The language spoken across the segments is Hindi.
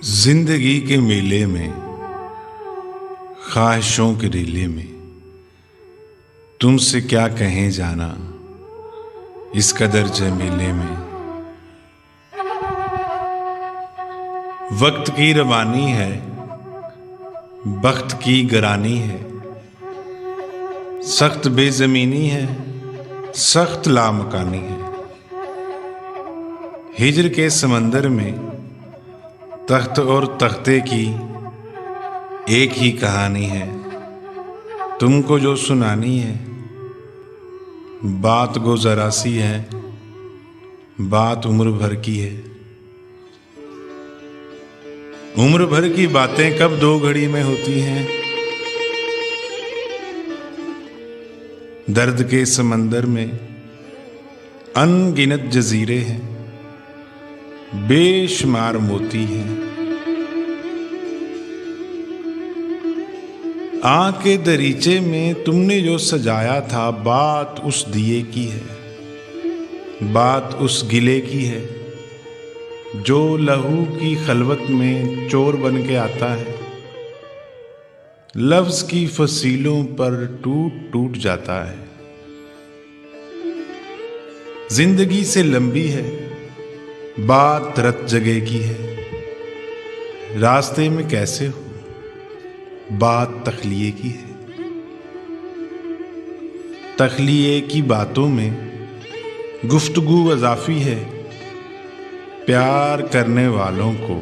जिंदगी के मेले में, ख्वाहिशों के रेले में, तुमसे क्या कहें जाना इस कदर झमेले में। वक्त की रवानी है, बख्त की गरानी है, सख्त बेज़मीनी है, सख्त लामकानी है। हिज्र के समंदर में तख्त और तख्ते की एक ही कहानी है। तुमको जो सुनानी है बात गो जरा सी है, बात उम्र भर की है। उम्र भर की बातें कब दो घड़ी में होती हैं। दर्द के समंदर में अनगिनत जजीरे हैं, बेशुमार मोती हैं। आँख के दरीचे में तुमने जो सजाया था, बात उस दिए की है, बात उस गिले की है जो लहू की खलवत में चोर बन के आता है। लफ्ज की फसीलों पर टूट टूट जाता है। जिंदगी से लंबी है, बात रत जगह की है। रास्ते में कैसे हो, बात तखलिए की है। तखलिए की बातों में गुफ्तगू अज़ाफ़ी है। प्यार करने वालों को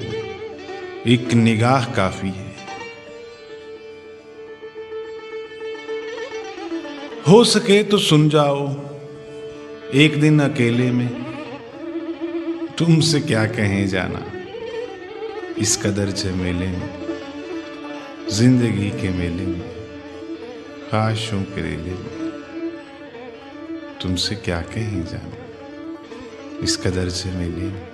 एक निगाह काफ़ी है। हो सके तो सुन जाओ एक दिन अकेले में, तुमसे क्या कहें जाना इस कदर झमेले में। जिंदगी के मेले में, ख्वाहिशों के रेले में, तुमसे क्या कहें जाना इस कदर झमेले में।